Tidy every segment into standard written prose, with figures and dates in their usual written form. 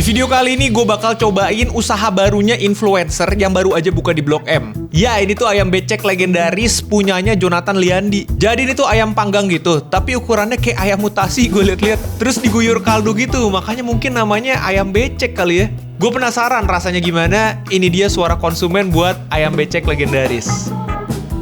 Di video kali ini gue bakal cobain usaha barunya influencer yang baru aja buka di Blok M. Ya, ini tuh ayam becek legendaris punyanya Jonathan Liandi. Jadi ini tuh ayam panggang gitu, tapi ukurannya kayak ayam mutasi gue liat-liat. Terus diguyur kaldu gitu, makanya mungkin namanya ayam becek kali ya. Gue penasaran rasanya gimana. Ini dia suara konsumen buat ayam becek legendaris.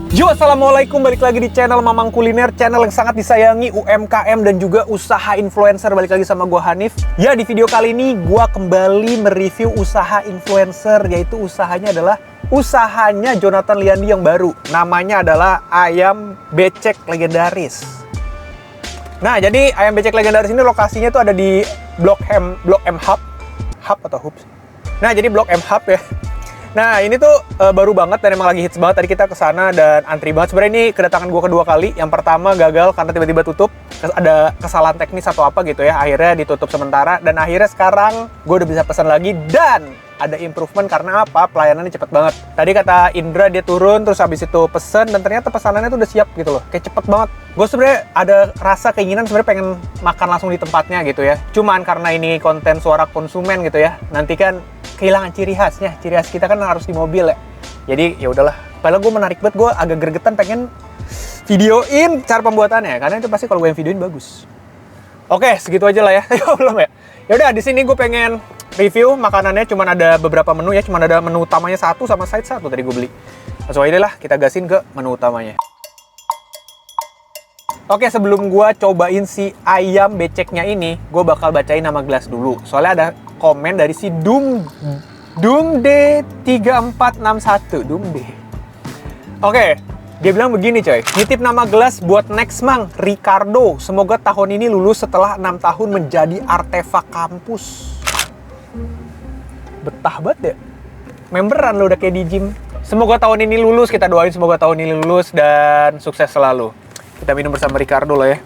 Yo, assalamualaikum, balik lagi di channel Mamang Kuliner, channel yang sangat disayangi UMKM dan juga usaha influencer. Balik lagi sama gue Hanif. Ya, di video kali ini gue kembali mereview usaha influencer, yaitu usahanya adalah usahanya Jonathan Liandi yang baru. Namanya adalah ayam becek legendaris. Nah, jadi ayam becek legendaris ini lokasinya tuh ada di Blok M Hub atau Hub. Nah, jadi Blok M Hub ya. Nah, ini tuh baru banget dan emang lagi hits banget. Tadi kita kesana dan antri banget. Sebenarnya ini kedatangan gue kedua kali. Yang pertama gagal karena tiba-tiba tutup. Ada kesalahan teknis atau apa gitu ya. Akhirnya ditutup sementara. Dan akhirnya sekarang gue udah bisa pesan lagi. Dan ada improvement karena apa? Pelayanannya cepet banget. Tadi kata Indra dia turun terus habis itu pesen. Dan ternyata pesanannya tuh udah siap gitu loh. Kayak cepet banget. Gue sebenarnya ada rasa keinginan sebenarnya pengen makan langsung di tempatnya gitu ya. Cuman karena ini konten suara konsumen gitu ya. Nanti kan kehilangan ciri khasnya. Ciri khas kita kan harus di mobil ya. Jadi ya udahlah. Padahal gue menarik banget, gue agak gregetan pengen videoin cara pembuatannya karena itu pasti kalau gue yang videoin bagus. Oke, segitu aja lah ya. Belum ya. Ya udah, di sini gue pengen review makanannya. Cuman ada beberapa menu ya. Cuman ada menu utamanya satu sama side satu tadi gue beli. Langsung aja lah kita gasin ke menu utamanya. Oke, sebelum gue cobain si ayam beceknya ini, gue bakal bacain nama gelas dulu. Soalnya ada komen dari si Dumde3461. Dumde. Oke, dia bilang begini coy. Nitip nama gelas buat next Mang, Ricardo. Semoga tahun ini lulus setelah 6 tahun menjadi artefak kampus. Betah banget ya. Memberan lo udah kayak di gym. Semoga tahun ini lulus, kita doain semoga tahun ini lulus dan sukses selalu. Kita minum bersama Ricardo lah ya.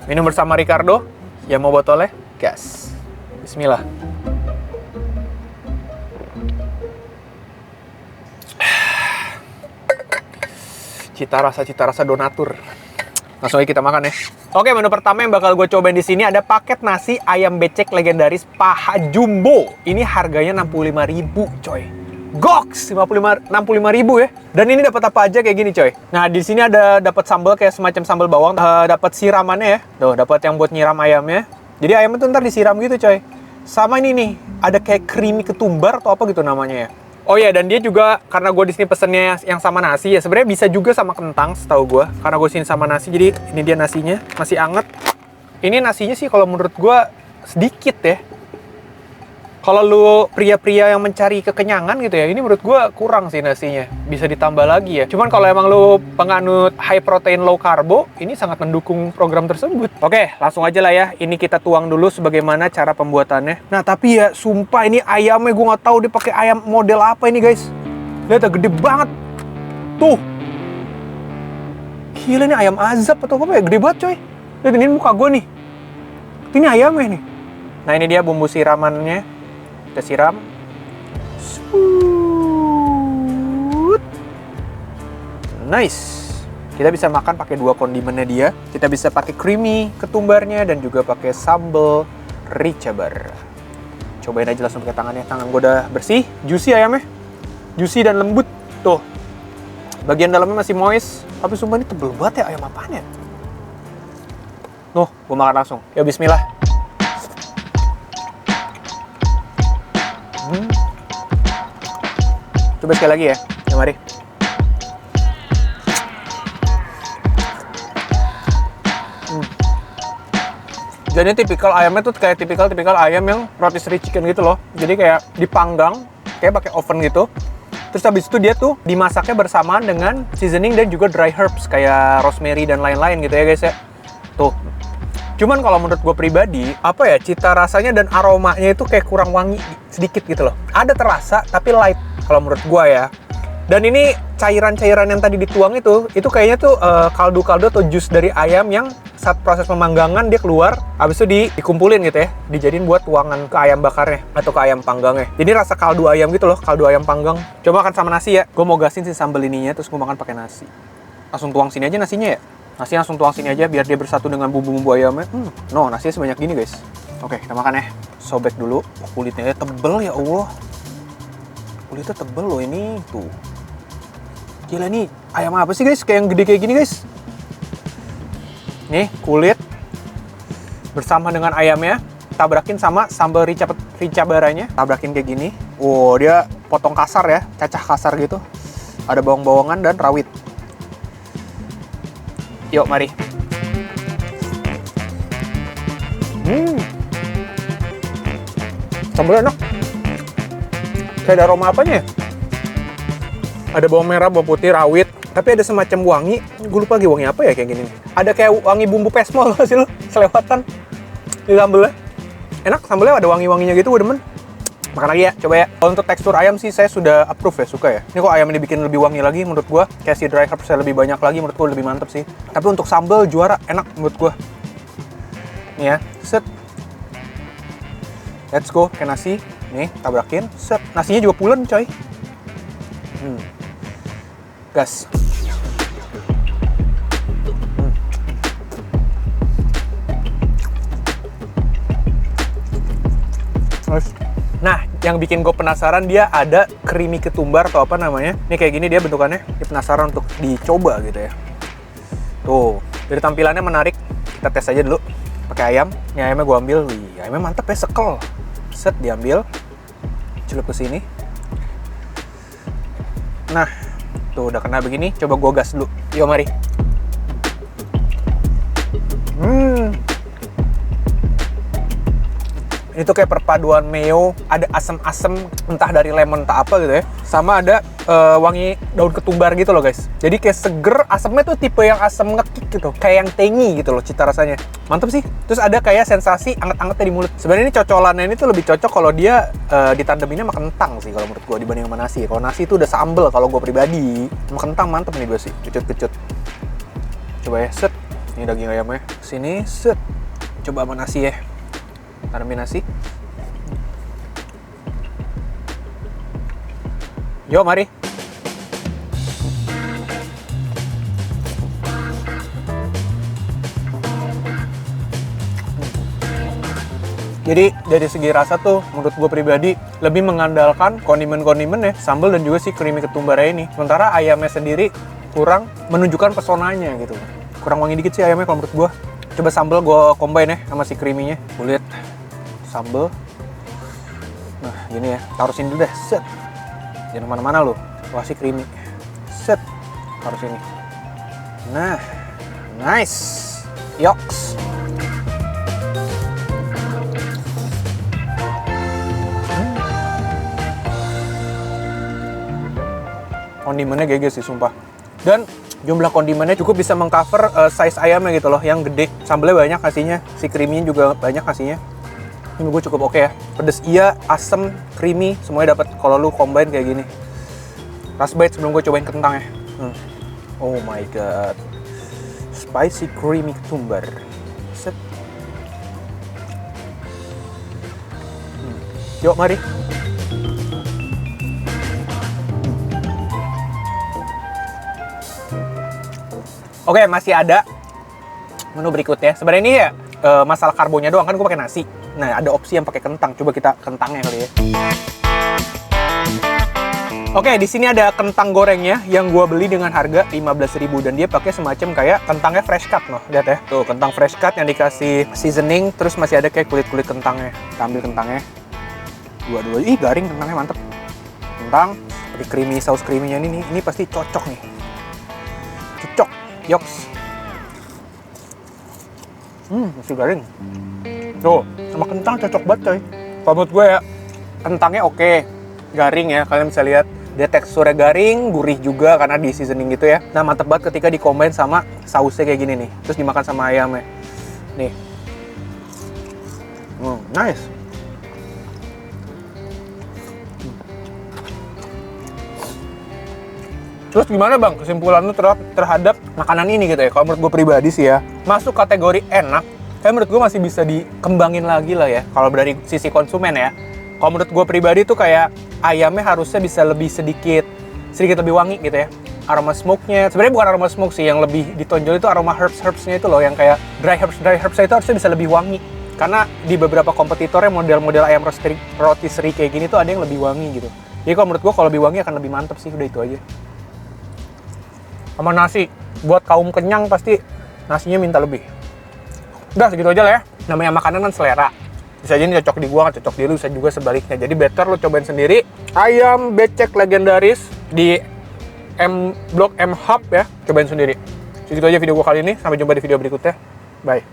Minum bersama Ricardo. Yang mau botolnya, gas. Bismillah. Cita rasa donatur. Langsung aja kita makan ya. Oke, menu pertama yang bakal gue cobain di sini ada paket nasi ayam becek legendaris paha jumbo. Ini harganya 65.000, coy. Goks, 65.000 ya. Dan ini dapat apa aja kayak gini, coy. Nah, di sini ada dapat sambal kayak semacam sambal bawang, dapat siramannya ya. Tuh, dapat yang buat nyiram ayamnya. Jadi ayamnya tuh ntar disiram gitu, coy. Sama ini nih, ada kayak creamy ketumbar atau apa gitu namanya ya. Oh ya, dan dia juga karena gue di sini pesennya yang sama nasi ya. Sebenarnya bisa juga sama kentang, setahu gue. Karena gue sini sama nasi, jadi ini dia nasinya masih anget. Ini nasinya sih kalau menurut gue sedikit ya. Kalau lu pria-pria yang mencari kekenyangan gitu ya, ini menurut gue kurang sih nasinya. Bisa ditambah lagi ya. Cuman kalau emang lu penganut high protein low carbo, ini sangat mendukung program tersebut. Oke, langsung aja lah ya. Ini kita tuang dulu sebagaimana cara pembuatannya. Nah, tapi ya sumpah ini ayamnya gue nggak tahu dia pakai ayam model apa ini guys. Lihat, gede banget. Tuh. Gila, ini ayam azab atau apa ya? Gede banget coy. Lihat ini muka gue nih. Ini ayamnya nih. Nah, ini dia bumbu siramannya. Kita siram. Nice. Kita bisa makan pakai dua kondimennya dia. Kita bisa pakai creamy ketumbarnya dan juga pakai sambal ricabar. Cobain aja langsung pakai tangannya. Tangan gue udah bersih, juicy ayamnya. Juicy dan lembut. Tuh. Bagian dalamnya masih moist. Tapi sumpah ini tebel banget ya, ayam apaan ya? Nuh, gue makan langsung. Ya bismillah. Coba sekali lagi ya. Ya mari. Jadi tipikal ayamnya tuh kayak tipikal ayam yang rotisserie chicken gitu loh. Jadi kayak dipanggang, kayak pakai oven gitu. Terus habis itu dia tuh dimasaknya bersamaan dengan seasoning dan juga dry herbs kayak rosemary dan lain-lain gitu ya guys ya. Tuh. Cuman kalau menurut gue pribadi, apa ya, cita rasanya dan aromanya itu kayak kurang wangi sedikit gitu loh. Ada terasa, tapi light kalau menurut gue ya. Dan ini cairan-cairan yang tadi dituang itu kayaknya tuh kaldu-kaldu atau jus dari ayam yang saat proses pemanggangan dia keluar, habis itu dikumpulin gitu ya, dijadiin buat tuangan ke ayam bakarnya atau ke ayam panggangnya. Jadi rasa kaldu ayam gitu loh, kaldu ayam panggang. Coba makan sama nasi ya. Gue mau gasin sih sambal ininya, terus gue makan pakai nasi. Langsung tuang sini aja nasinya ya. Nasi langsung tuang sini aja biar dia bersatu dengan bumbu-bumbu ayamnya. No, nasinya sebanyak gini guys. Oke, kita makan ya. Sobek dulu. Kulitnya tebel ya Allah. Kulitnya tebel loh ini tuh. Gila nih, ayam apa sih guys? Kayak yang gede kayak gini guys. Nih, kulit bersama dengan ayamnya. Tabrakin sama sambal rica baranya. Tabrakin kayak gini. Wow, dia potong kasar ya. Cacah kasar gitu. Ada bawang-bawangan dan rawit. Yuk, mari. Sambalnya enak. Kayak ada aroma apanya ya? Ada bawang merah, bawang putih, rawit. Tapi ada semacam wangi. Gue lupa lagi wangi apa ya kayak gini nih. Ada kayak wangi bumbu pesmol sih lo. Selewatan di sambalnya. Enak, sambalnya ada wangi-wanginya gitu, gue demen. Makan lagi ya, coba ya. Kalau untuk tekstur ayam sih saya sudah approve ya, suka ya. Ini kok ayamnya dibikin lebih wangi lagi menurut gua. Kayak si dry herbs saya lebih banyak lagi, menurut gua lebih mantep sih. Tapi untuk sambal juara, enak menurut gua. Nih ya, set. Let's go, ke nasi. Nih, tabrakin, set. Nasinya juga pulen coy. Gas. Nah, yang bikin gue penasaran dia ada creamy ketumbar atau apa namanya. Ini kayak gini dia bentukannya. Dia penasaran untuk dicoba gitu ya. Tuh, dari tampilannya menarik. Kita tes aja dulu. Pakai ayam. Ini ayamnya gue ambil. Wih, ayamnya mantep ya, sekel. Set, diambil. Celup ke sini. Nah, tuh udah kena begini. Coba gue gas dulu. Yuk, mari. Ini tuh kayak perpaduan mayo, ada asem-asem entah dari lemon entah apa gitu ya. Sama ada wangi daun ketumbar gitu loh guys. Jadi kayak seger, asemnya tuh tipe yang asem ngekik gitu. Kayak yang tangy gitu loh cita rasanya. Mantep sih. Terus ada kayak sensasi anget-angetnya di mulut. Sebenarnya ini cocolannya ini tuh lebih cocok kalau dia ditandeminnya sama kentang sih kalau menurut gue dibanding sama nasi. Kalau nasi itu udah sambel kalau gue pribadi. Sama kentang mantep nih gue sih, kecut-kecut. Coba ya, set. Ini daging ayamnya. Sini, set. Coba sama nasi ya. Tanemin nasi. Yuk, mari. Jadi dari segi rasa tuh menurut gue pribadi lebih mengandalkan kondimen-kondimen ya, sambal dan juga si creamy ketumbarnya ini. Sementara ayamnya sendiri kurang menunjukkan pesonanya gitu. Kurang wangi dikit sih ayamnya kalau menurut gue. Coba sambal gue combine ya sama si creamy-nya. Kulit, sambal. Nah gini ya, taruh sini dulu deh, set. Jangan mana-mana loh, wah si creamy. Set, taruh sini. Nah, nice. Yoks. Kondimennya GG sih sumpah. Dan jumlah kondimennya cukup bisa mengcover size ayamnya gitu loh, yang gede. Sambalnya banyak kasihnya, si creamy juga banyak kasihnya. Ini gue cukup oke ya. Pedes iya, asem, creamy, semuanya dapat kalau lu combine kayak gini. Last bite sebelum gue cobain kentang ya. Oh my god. Spicy creamy ketumbar. Set. Yuk mari. Oke, masih ada menu berikutnya. Sebenarnya ini ya masalah karbonya doang, kan gue pakai nasi. Nah, ada opsi yang pakai kentang. Coba kita kentangnya kali ya. Oke, di sini ada kentang gorengnya yang gue beli dengan harga 15.000 dan dia pakai semacam kayak kentangnya fresh cut loh. Lihat ya. Tuh, kentang fresh cut yang dikasih seasoning, terus masih ada kayak kulit-kulit kentangnya. Kita ambil kentangnya. Dua-dua. Ih, garing kentangnya, mantep. Kentang, pakai creamy, saus creamy-nya ini pasti cocok nih. Cocok. Yoks. Masih garing. Tuh, sama kentang cocok banget coy. Kalau menurut gue ya, kentangnya oke. Garing ya, kalian bisa lihat. Dia teksturnya garing, gurih juga karena di seasoning gitu ya. Nah, mantep banget ketika dikombain sama sausnya kayak gini nih. Terus dimakan sama ayamnya. Nih. Nice. Terus gimana bang kesimpulan lu terhadap makanan ini gitu ya? Kalau menurut gue pribadi sih ya, masuk kategori enak. Tapi menurut gue masih bisa dikembangin lagi lah ya. Kalau dari sisi konsumen ya. Kalau menurut gue pribadi tuh kayak ayamnya harusnya bisa lebih sedikit lebih wangi gitu ya. aroma smoke-nya. Sebenarnya bukan aroma smoke sih, yang lebih ditonjol itu aroma herbs-nya itu loh, yang kayak dry herbs-nya itu harusnya bisa lebih wangi. Karena di beberapa kompetitornya model-model ayam rotisserie kayak gini tuh ada yang lebih wangi gitu. Jadi kalau menurut gue kalau lebih wangi akan lebih mantep sih, udah itu aja. Sama nasi, buat kaum kenyang pasti nasinya minta lebih. Udah segitu aja lah ya. Namanya makanan kan selera. Bisa aja ini cocok di gua, nggak cocok di lu, bisa juga sebaliknya. Jadi better lu cobain sendiri. Ayam becek legendaris di Blok M Hub ya, cobain sendiri. Segitu aja video gua kali ini. Sampai jumpa di video berikutnya. Bye.